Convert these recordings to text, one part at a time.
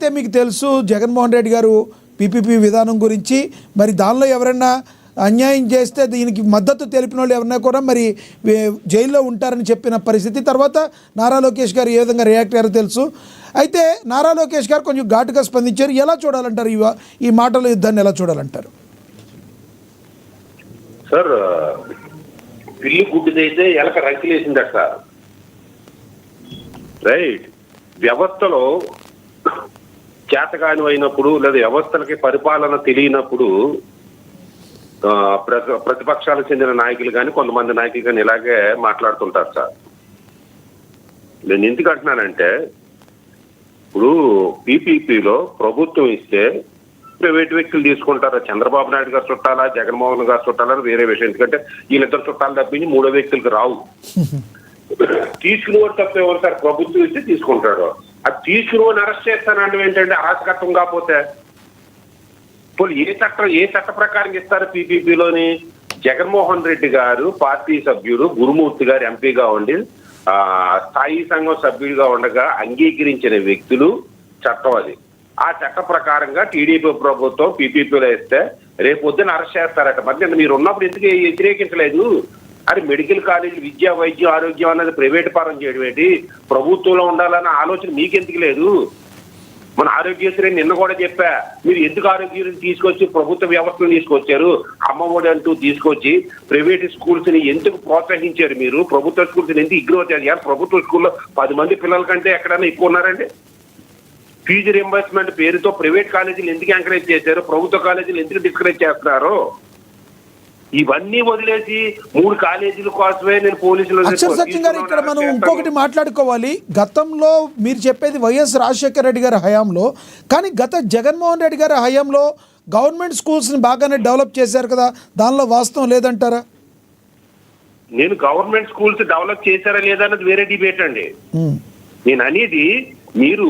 అయితే మీకు తెలుసు జగన్మోహన్ రెడ్డి గారు పీపీపీ విధానం గురించి, మరి దానిలో ఎవరైనా అన్యాయం చేస్తే దీనికి మద్దతు తెలిపిన వాళ్ళు ఎవరైనా కూడా మరి జైల్లో ఉంటారని చెప్పిన పరిస్థితి. తర్వాత నారా లోకేష్ గారు ఏ విధంగా రియాక్ట్ అయ్యారో తెలుసు. అయితే నారా లోకేష్ గారు కొంచెం ఘాటుగా స్పందించారు. ఎలా చూడాలంటారు ఈ మాటల యుద్ధాన్ని ఎలా చూడాలంటారు? సార్, పిల్లి గుడ్డిదైతే ఎలక రంకిలేసిందట సార్. రైట్. వ్యవస్థలో చేతకాని అయినప్పుడు లేదా వ్యవస్థలకి పరిపాలన తెలియనప్పుడు ప్రతిపక్షాలకు చెందిన నాయకులు కానీ కొంతమంది నాయకులు కానీ ఇలాగే మాట్లాడుతుంటారు సార్. నేను ఎందుకు అంటున్నానంటే, ఇప్పుడు పీపీపీలో ప్రభుత్వం ఇస్తే ప్రైవేట్ వ్యక్తులు తీసుకుంటారా, చంద్రబాబు నాయుడు గారు చుట్టాలా, జగన్మోహన్ గారు చుట్టాలా వేరే విషయం. ఎందుకంటే వీళ్ళిద్దరు చుట్టాలు తప్పించి మూడో వ్యక్తులకు రావు. తీసుకునేవాడు తప్పేవారు సార్, ప్రభుత్వం ఇస్తే తీసుకుంటాడు. అది తీసుకునేవాడిని అరెస్ట్ చేస్తానంటే ఏంటంటే అరాచకత్వం కాకపోతే ఏ చట్ట ప్రకారం ఇస్తారు? పీపీపీలోని జగన్మోహన్ రెడ్డి గారు పార్టీ సభ్యుడు, గురుమూర్తి గారు ఎంపీగా ఉండి స్థాయి సంఘం సభ్యుడిగా ఉండగా అంగీకరించిన వ్యక్తులు చట్టం అది. ఆ చట్ట ప్రకారంగా టీడీపీ ప్రభుత్వం పీపీపీలో ఇస్తే రేపు పొద్దున అరెస్ట్ చేస్తారట. మరి మీరు ఉన్నప్పుడు ఎందుకు వ్యతిరేకించలేదు? అది మెడికల్ కాలేజీ విద్య, వైద్యం, ఆరోగ్యం అన్నది ప్రైవేట్ పరం చేయడం ఏంటి? ప్రభుత్వంలో ఉండాలన్న ఆలోచన మీకెందుకు లేదు? మన ఆరోగ్యశ్రీ నిన్న కూడా చెప్పా, మీరు ఎందుకు ఆరోగ్యశ్రీ తీసుకొచ్చి ప్రభుత్వ వ్యవస్థను తీసుకొచ్చారు? అమ్మఒడి అంటూ తీసుకొచ్చి ప్రైవేట్ స్కూల్స్ ని ఎందుకు ప్రోత్సహించారు? మీరు ప్రభుత్వ స్కూల్స్ ని ఎందుకు ఇగ్నోర్ చేయాలి? ప్రభుత్వ స్కూల్లో 10 మంది పిల్లల కంటే ఎక్కడైనా ఎక్కువ ఉన్నారండి. ఫీజు రింబర్స్మెంట్ పేరుతో ప్రైవేట్ కాలేజీలు ఎందుకు ఎంకరేజ్ చేశారు? ప్రభుత్వ కాలేజీలు ఎందుకు డిస్కరేజ్ చేస్తున్నారు? ఇవన్నీ వదిలేసి 3 కాలేజీల కోసమే నేను పోలీసులు. సత్యం గారు, ఇక్కడ మనం ఇంకొకటి మాట్లాడుకోవాలి. గతంలో మీరు చెప్పేది వైఎస్ రాజశేఖర రెడ్డి గారి హయాంలో, కానీ గత జగన్మోహన్ రెడ్డి గారి హయాంలో గవర్నమెంట్ స్కూల్స్ని బాగానే డెవలప్ చేశారు కదా, దానిలో వాస్తవం లేదంటారా? నేను గవర్నమెంట్ స్కూల్స్ డెవలప్ చేశారా లేదా అన్నది వేరే డిబేట్ అండి. నేను అనేది మీరు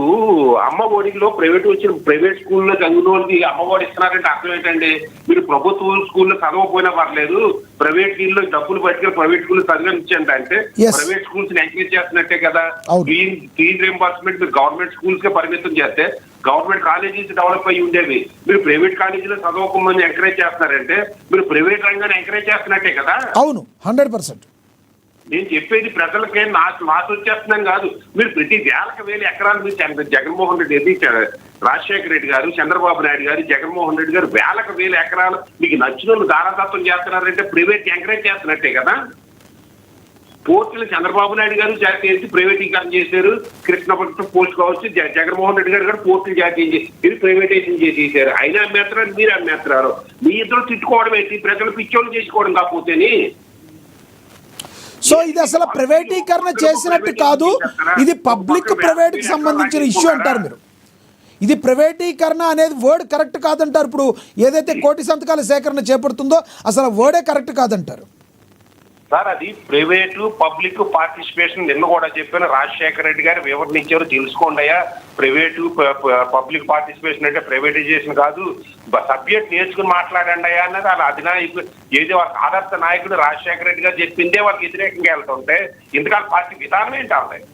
అమ్మ ఒడిలో ప్రైవేట్ స్కూల్లో చదివిన వాళ్ళకి అమ్మ ఒడి ఇస్తున్నారంటే అర్థం ఏంటండి? మీరు ప్రభుత్వ స్కూల్లో చదవకపోయినా పర్లేదు, ప్రైవేట్ స్కూల్లో డబ్బులు పట్టుకుని ప్రైవేట్ స్కూల్లో చదివించండి అంటే ప్రైవేట్ స్కూల్స్ ని ఎంకరేజ్ చేస్తున్నట్టే కదా. ఫీజు రీయింబర్స్మెంట్ మీరు గవర్నమెంట్ స్కూల్స్ కే పరిమితం చేస్తే గవర్నమెంట్ కాలేజీస్ డెవలప్ అయ్యి ఉండేవి. మీరు ప్రైవేట్ కాలేజీలో చదవకమని ఎంకరేజ్ చేస్తున్నారంటే మీరు ప్రైవేట్ రంగాన్ని ఎంకరేజ్ చేస్తున్నట్టే కదా. అవును, 100%. నేను చెప్పేది ప్రజలకే మాస్ వచ్చేస్తున్నాం కాదు. మీరు ప్రతి వేల ఎకరాలు మీరు జగన్మోహన్ రెడ్డి, రాజశేఖర రెడ్డి గారు, చంద్రబాబు నాయుడు గారు, జగన్మోహన్ రెడ్డి గారు వేల ఎకరాలు మీకు నచ్చిన దారాదత్తం చేస్తున్నారంటే ప్రైవేట్ ఎంకరేజ్ చేస్తున్నట్టే కదా. పోర్టులు చంద్రబాబు నాయుడు గారు చేసి ప్రైవేటీకరణ చేశారు. కృష్ణపట్నం పోర్టు కావచ్చు, జగన్మోహన్ రెడ్డి గారు కూడా పోర్టులు జాతీయం చేసి ప్రైవేటైజేషన్ చేసేసారు. అయినా అమ్మేస్తున్నారు, మీరు అమ్మేస్తున్నారు. మీ ఇద్దరు తిట్టుకోవడం ఏంటి? ప్రజలు పిచ్చోళ్ళు చేసుకోవడం కాకపోతేని. సో ఇది అసలు ప్రైవేటీకరణ చేసినట్టు కాదు, ఇది పబ్లిక్ ప్రైవేట్ కి సంబంధించిన ఇష్యూ అంటారు మీరు. ఇది ప్రైవేటీకరణ అనేది వర్డ్ కరెక్ట్ కాదంటారు. ఇప్పుడు ఏదైతే కోటి సంతకాల సేకరణ చేపడుతుందో అసలు వర్డే కరెక్ట్ కాదంటారు సార్. అది ప్రైవేటు పబ్లిక్ పార్టిసిపేషన్ నిన్న కూడా చెప్పాను. రాజశేఖర రెడ్డి గారు వివరించారు, తెలుసుకోండి అయ్యా. ప్రైవేటు పబ్లిక్ పార్టిసిపేషన్ అంటే ప్రైవేటైజేషన్ కాదు, సబ్జెక్ట్ నేర్చుకుని మాట్లాడండి అయ్యా అన్నది వాళ్ళ అధినాయకుడు, ఏదో వాళ్ళ ఆదర్శ నాయకుడు రాజశేఖర రెడ్డి గారు చెప్పిందే వాళ్ళకి వ్యతిరేకంగా వెళ్తుంటే ఇంతకాల పార్టీ విధానం ఏంటి అన్నది?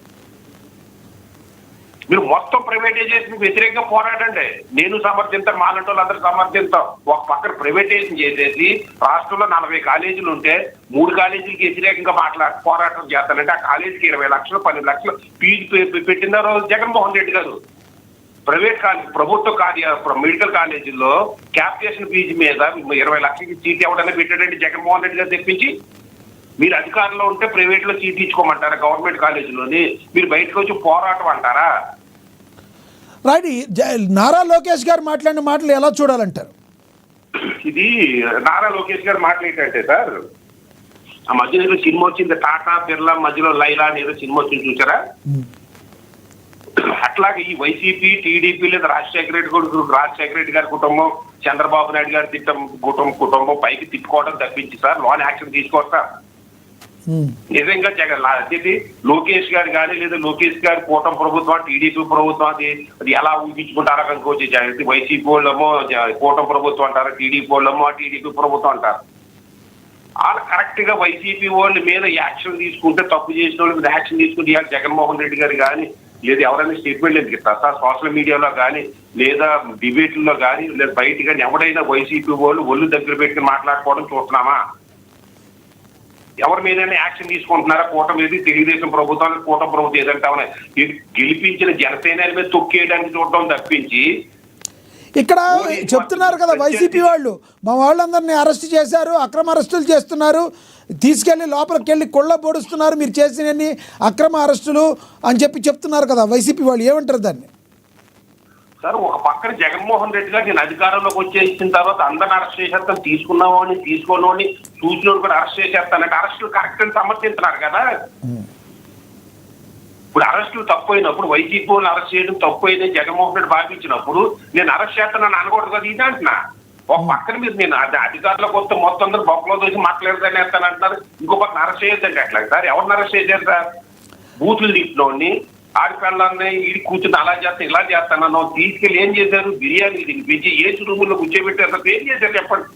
మీరు మొత్తం ప్రైవేటైజేషన్ వ్యతిరేకంగా పోరాడండి. నేను సమర్థించాను, మాలంటి వాళ్ళు అందరూ సమర్థించాం. ఒక పక్కన ప్రైవేటైజేషన్ చేసేసి రాష్ట్రంలో 40 కాలేజీలు ఉంటే 3 కాలేజీలకి వ్యతిరేకంగా పోరాటం చేస్తానంటే ఆ కాలేజీకి 20 లక్షలు 12 లక్షలు ఫీజు పెట్టిన రోజు జగన్మోహన్ రెడ్డి గారు ప్రైవేట్ ప్రభుత్వ మెడికల్ కాలేజీల్లో క్యాపిటేషన్ ఫీజు మీద 20 లక్షలకి సీట్ ఇవ్వడానికి పెట్టాడండి జగన్మోహన్ రెడ్డి గారు తెప్పించి. మీరు అధికారంలో ఉంటే ప్రైవేట్ లో సీట్ ఇచ్చుకోమంటారా? గవర్నమెంట్ కాలేజీలోని మీరు బయటకు వచ్చి పోరాటం అంటారా? రైట్. నారా లోకేష్ గారు మాట్లాడిన మాటలు ఎలా చూడాలంటారు? ఇది నారా లోకేష్ గారు మాట్లాడేటంటే సార్, ఆ మధ్యలో ఏదో సినిమా వచ్చింది, టాటా బిర్లా మధ్యలో లైలా అని ఏదో సినిమా వచ్చింది చూసారా? అట్లాగే ఈ వైసీపీ, టీడీపీ లేదా రాజశేఖర రెడ్డి గారి కుటుంబం, చంద్రబాబు నాయుడు గారి కుటుంబం పైకి తిప్పుకోవడం తప్పించి సార్ లోన్ యాక్షన్ తీసుకోవచ్చా? నిజంగా లోకేష్ గారు కానీ లేదా లోకేష్ గారి కూటమి ప్రభుత్వం, టీడీపీ ప్రభుత్వం అది ఎలా ఊహించుకుంటారో కనుకోవచ్చు. వైసీపీ వాళ్ళేమో కూటమి ప్రభుత్వం అంటారు, టీడీపీ వాళ్ళేమో టీడీపీ ప్రభుత్వం అంటారు. వాళ్ళు కరెక్ట్ గా వైసీపీ వాళ్ళ మీద యాక్షన్ తీసుకుంటే, తప్పు చేసిన వాళ్ళ మీద యాక్షన్ తీసుకుంటే ఇవాళ జగన్మోహన్ రెడ్డి గారు కానీ లేదా ఎవరైనా స్టేట్మెంట్ ఎందుకు ఇస్తారు సార్? సోషల్ మీడియాలో కానీ లేదా డిబేట్లలో కానీ లేదా బయట కానీ ఎవడైనా వైసీపీ వాళ్ళు ఒళ్ళు దగ్గర పెట్టుకుని మాట్లాడుకోవడం చూస్తున్నామా? ఎవరి మీదైనా యాక్షన్ తీసుకుంటున్నారా? కూటమి ఏది తెలుగుదేశం ప్రభుత్వానికి కూటమి ప్రభుత్వం ఏదంటామని గెలిపించిన జనసేన మీద తొక్కేయడానికి చూడడం తప్పించి ఇక్కడ చెప్తున్నారు కదా వైసీపీ వాళ్ళు, మా వాళ్ళందరినీ అరెస్ట్ చేశారు, అక్రమ అరెస్టులు చేస్తున్నారు, తీసుకెళ్ళి లోపలికి వెళ్ళి కొళ్ళ పొడుస్తున్నారు, మీరు చేసినన్ని అక్రమ అరెస్టులు అని చెప్తున్నారు కదా వైసీపీ వాళ్ళు. ఏమంటారు దాన్ని? సార్, ఒక పక్కన జగన్మోహన్ రెడ్డి గారు నేను అధికారంలోకి వచ్చేసిన తర్వాత అందరిని అరెస్ట్ చేసేస్తాను, తీసుకున్నామని తీసుకోని చూసినోడు కూడా అరెస్ట్ చేసేస్తానంటే అరెస్టులు కరెక్ట్ అని సమర్థించినారు కదా. ఇప్పుడు అరెస్టులు తప్పు అయినప్పుడు వైసీపీ వాళ్ళు అరెస్ట్ చేయడం తప్పు అయిందని జగన్మోహన్ రెడ్డి భావించినప్పుడు నేను అరెస్ట్ చేస్తానని అనకూడదు కదా. ఇది అంటున్నా. ఒక పక్కన మీరు నేను అధికారులకు వస్తే మొత్తం అందరూ బొక్కలో దోసి మాట్లాడదని వేస్తానంటున్నారు, ఇంకో పక్కన అరెస్ట్ చేయొద్దంటే ఎట్లా సార్? ఎవరిని అరెస్ట్ చేశారు సార్? బూతులు తీసినోడిని, ఆడపిల్లల్ని ఈడి కూర్చుని అలా చేస్తా ఇలా చేస్తానన్నా తీసుకెళ్ళి ఏం చేశారు? బిర్యానీ తినిపించి ఏసీ రూముల్లో కూర్చోబెట్టారు. ఏం చేశారు చెప్పండి?